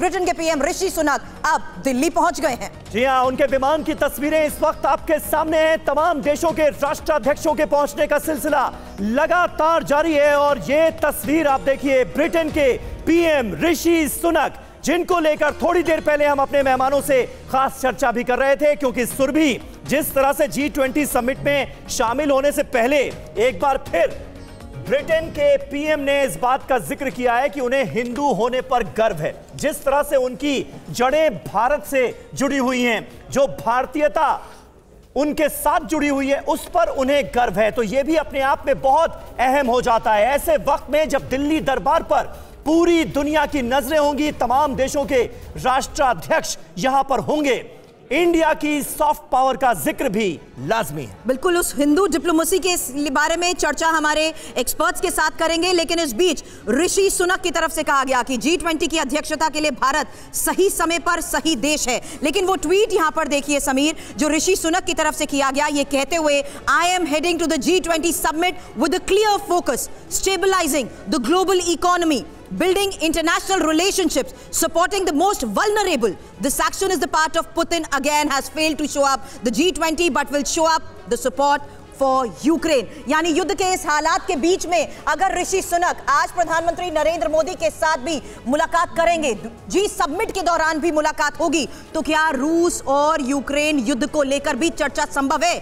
Britain के PM Rishi Sunak अब दिल्ली पहुंच गए हैं। जी हां, उनके विमान की तस्वीरें इस वक्त आपके सामने हैं। तमाम देशों के राष्ट्राध्यक्षों के पहुंचने का सिलसिला लगातार जारी है और ये तस्वीर आप देखिए ब्रिटेन के पीएम ऋषि सुनक, जिनको लेकर थोड़ी देर पहले हम अपने मेहमानों से खास चर्चा भी कर रहे थे, क्योंकि सुरभि जिस तरह से G20 समिट में शामिल होने से पहले एक बार फिर ब्रिटेन के पीएम ने इस बात का जिक्र किया है कि उन्हें हिंदू होने पर गर्व है। जिस तरह से उनकी जड़ें भारत से जुड़ी हुई हैं, जो भारतीयता उनके साथ जुड़ी हुई है, उस पर उन्हें गर्व है। तो यह भी अपने आप में बहुत अहम हो जाता है ऐसे वक्त में जब दिल्ली दरबार पर पूरी दुनिया की नजरें होंगी, तमाम देशों के राष्ट्राध्यक्ष यहां पर होंगे। इंडिया की सॉफ्ट पावर का जिक्र भी लाजमी है। बिल्कुल, उस हिंदू डिप्लोमेसी के बारे में चर्चा हमारे एक्सपर्ट्स के साथ करेंगे, लेकिन इस बीच ऋषि सुनक की तरफ से कहा गया कि G20 की अध्यक्षता के लिए भारत सही समय पर सही देश है। लेकिन वो ट्वीट यहां पर देखिए समीर, जो ऋषि सुनक की तरफ से किया गया, ये कहते हुए I am heading to the G20 summit with a clear focus, stabilising the global economy, building international relationships, supporting the most vulnerable. This action is the part of Putin again has failed to show up the G20 but will show up the support for Ukraine. यानी युद्ध के इस हालात के बीच में अगर ऋषि सुनक आज प्रधानमंत्री नरेंद्र मोदी के साथ भी मुलाकात करेंगे, जी समिट के दौरान भी मुलाकात होगी, तो क्या रूस और यूक्रेन युद्ध को लेकर भी चर्चा संभव है?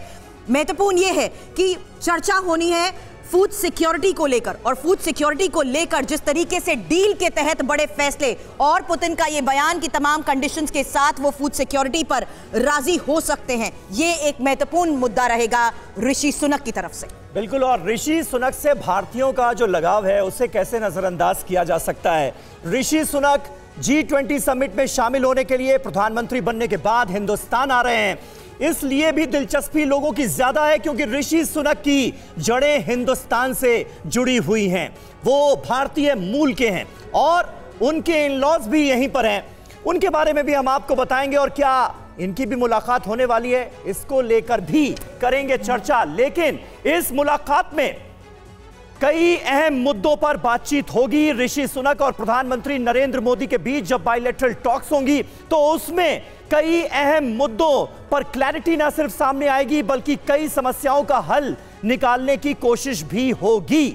महत्वपूर्ण यह है कि चर्चा होनी है फूड सिक्योरिटी को लेकर, और फूड सिक्योरिटी को लेकर जिस तरीके से डील के तहत बड़े फैसले और पुतिन का ये बयान कि तमाम कंडीशंस के साथ वो फूड सिक्योरिटी पर राजी हो सकते हैं, ये एक महत्वपूर्ण मुद्दा रहेगा ऋषि सुनक की तरफ से। बिल्कुल, और ऋषि सुनक से भारतीयों का जो लगाव है उसे कैसे नजरअंदाज किया जा सकता है। ऋषि सुनक G20 समिट में शामिल होने के लिए प्रधानमंत्री बनने के बाद हिंदुस्तान आ रहे हैं। इसलिए भी दिलचस्पी लोगों की ज्यादा है क्योंकि ऋषि सुनक की जड़ें हिंदुस्तान से जुड़ी हुई हैं। वो भारतीय मूल के हैं और उनके इन-लॉज भी यहीं पर हैं। उनके बारे में भी हम आपको बताएंगे और क्या इनकी भी मुलाकात होने वाली है, इसको लेकर भी करेंगे चर्चा। लेकिन इस मुलाकात में कई अहम मुद्दों पर बातचीत होगी। ऋषि सुनक और प्रधानमंत्री नरेंद्र मोदी के बीच जब बायलैटरल टॉक्स होंगी तो उसमें कई अहम मुद्दों पर क्लैरिटी न सिर्फ सामने आएगी बल्कि कई समस्याओं का हल निकालने की कोशिश भी होगी।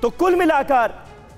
तो कुल मिलाकर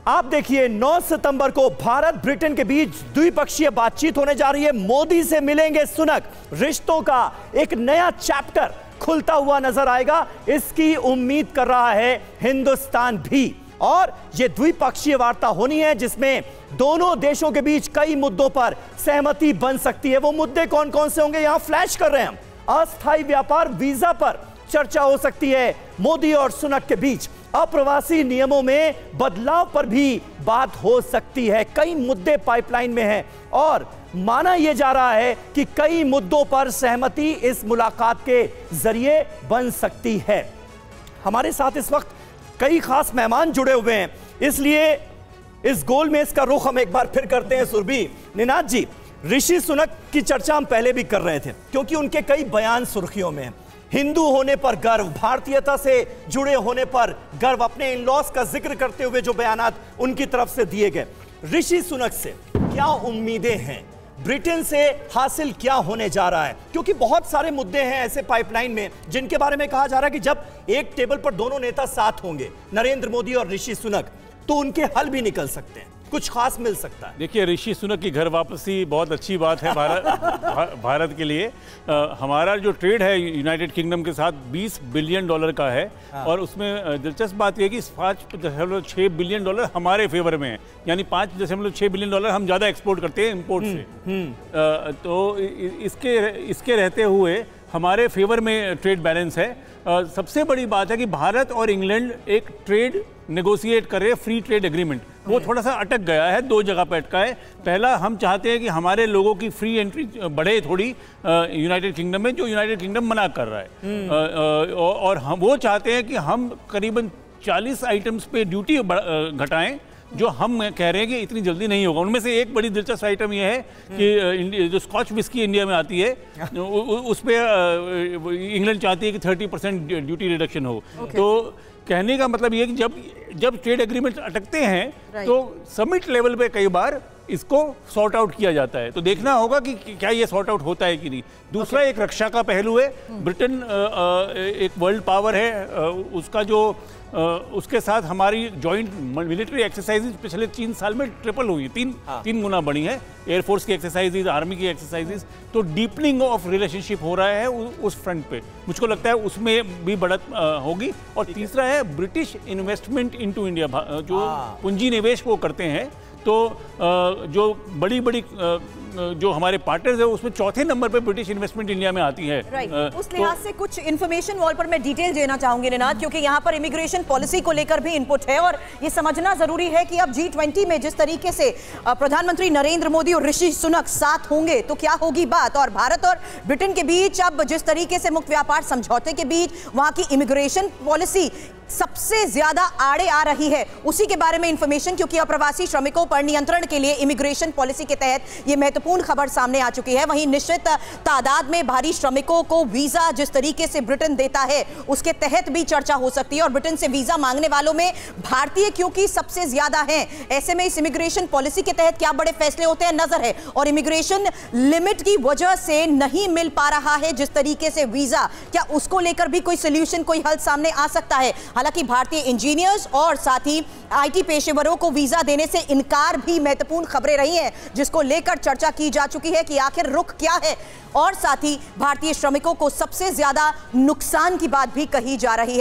आप देखिए 9 सितंबर को भारत ब्रिटेन के बीच द्विपक्षीय बातचीत होने जा रही है। मोदी से मिलेंगे सुनक, रिश्तों का एक नया चैप्टर खुलता हुआ नजर आएगा, इसकी उम्मीद कर रहा है हिंदुस्तान भी। और यह द्विपक्षीय वार्ता होनी है जिसमें दोनों देशों के बीच कई मुद्दों पर सहमति बन सकती है। वो मुद्दे कौन कौन से होंगे यहां फ्लैश कर रहे हैं हम। अस्थायी व्यापार वीजा पर चर्चा हो सकती है मोदी और सुनक के बीच। अप्रवासी नियमों में बदलाव पर भी बात हो सकती है। कई मुद्दे पाइपलाइन में हैं और माना यह जा रहा है कि कई मुद्दों पर सहमति इस मुलाकात के जरिए बन सकती है। हमारे साथ इस वक्त कई खास मेहमान जुड़े हुए हैं, इसलिए इस गोल में इसका रुख हम एक बार फिर करते हैं। सुरभि, निनाथ जी, ऋषि सुनक की चर्चा हम पहले भी कर रहे थे क्योंकि उनके कई बयान सुर्खियों में हैं। हिंदू होने पर गर्व, भारतीयता से जुड़े होने पर गर्व, अपने इन-लॉज का जिक्र करते हुए जो बयानात उनकी तरफ से दिए गए। ऋषि सुनक से क्या उम्मीदें हैं, ब्रिटेन से हासिल क्या होने जा रहा है? क्योंकि बहुत सारे मुद्दे हैं ऐसे पाइपलाइन में जिनके बारे में कहा जा रहा है कि जब एक टेबल पर दोनों नेता साथ होंगे, नरेंद्र मोदी और ऋषि सुनक, तो उनके हल भी निकल सकते हैं, कुछ खास मिल सकता है। देखिए, ऋषि सुनक की घर वापसी बहुत अच्छी बात है भारत के लिए। हमारा जो ट्रेड है यूनाइटेड किंगडम के साथ 20 बिलियन डॉलर का है। और उसमें दिलचस्प बात यह कि 5.6 बिलियन डॉलर हमारे फेवर में है, यानी 5.6 बिलियन डॉलर हम ज़्यादा एक्सपोर्ट करते हैं इम्पोर्ट से। तो इसके रहते हुए हमारे फेवर में ट्रेड बैलेंस है। सबसे बड़ी बात है कि भारत और इंग्लैंड एक ट्रेड नेगोशिएट कर रहे हैं, फ्री ट्रेड एग्रीमेंट। वो थोड़ा सा अटक गया है, दो जगह पर अटका है। पहला, हम चाहते हैं कि हमारे लोगों की फ्री एंट्री बढ़े थोड़ी यूनाइटेड किंगडम में, जो यूनाइटेड किंगडम मना कर रहा है। और हम वो चाहते हैं कि हम करीबन 40 आइटम्स पे ड्यूटी घटाएं, जो हम कह रहे हैं कि इतनी जल्दी नहीं होगा। उनमें से एक बड़ी दिलचस्प आइटम यह है कि जो स्कॉच विस्की इंडिया में आती है उस पर इंग्लैंड चाहती है कि 30% ड्यूटी रिडक्शन हो। तो कहने का मतलब ये कि जब ट्रेड एग्रीमेंट अटकते हैं तो समिट लेवल पे कई बार इसको सॉर्ट आउट किया जाता है। तो देखना होगा कि क्या ये सॉर्ट आउट होता है कि नहीं। दूसरा एक रक्षा का पहलू है। ब्रिटेन एक वर्ल्ड पावर है, उसका जो उसके साथ हमारी जॉइंट मिलिट्री एक्सरसाइजेज पिछले 3 साल में ट्रिपल हुई, तीन गुना बढ़ी है। एयरफोर्स की एक्सरसाइजेज, आर्मी की एक्सरसाइजेज, तो डीपनिंग ऑफ रिलेशनशिप हो रहा है उस फ्रंट पे। मुझको लगता है उसमें भी बढ़त होगी। और तीसरा है ब्रिटिश इन्वेस्टमेंट इनटू इंडिया, जो पूंजी निवेश वो करते हैं। तो जो बड़ी बड़ी जो हमारे पार्टनर्स है उसमें चौथे नंबर पे ब्रिटिश इन्वेस्टमेंट इंडिया में आती है। उस लिहाज से कुछ इन्फॉर्मेशन वॉल पर मैं डिटेल देना चाहूंगी निनाद, क्योंकि यहाँ पर इमिग्रेशन पॉलिसी को लेकर भी इनपुट है और ये समझना जरूरी है कि अब G20 में जिस तरीके से प्रधानमंत्री नरेंद्र मोदी और ऋषि सुनक साथ होंगे तो क्या होगी बात। और भारत और ब्रिटेन के बीच अब जिस तरीके से मुक्त व्यापार समझौते के बीच वहां की इमिग्रेशन पॉलिसी सबसे ज्यादा आड़े आ रही है, उसी के बारे में इंफॉर्मेशन, क्योंकि अप्रवासी श्रमिकों पर नियंत्रण के लिए इमिग्रेशन पॉलिसी के तहत यह महत्वपूर्ण खबर सामने आ चुकी है। वहीं निश्चित तादाद में भारी श्रमिकों को वीजा जिस तरीके से ब्रिटेन देता है उसके तहत भी चर्चा हो सकती है। और ब्रिटेन से वीजा मांगने वालों में भारतीय क्योंकि सबसे ज्यादा हैं, ऐसे में इस इमिग्रेशन पॉलिसी के तहत क्या बड़े फैसले होते हैं नजर है। और इमिग्रेशन लिमिट की वजह से नहीं मिल पा रहा है जिस तरीके से वीजा, क्या उसको लेकर भी कोई सोल्यूशन, कोई हल सामने आ सकता है। हालांकि भारतीय इंजीनियर्स और साथ ही आईटी पेशेवरों को वीजा देने से इनकार भी महत्वपूर्ण खबरें रही हैं, जिसको लेकर चर्चा की जा चुकी है कि आखिर रुख क्या है। और साथ ही भारतीय श्रमिकों को सबसे ज्यादा नुकसान की बात भी कही जा रही है।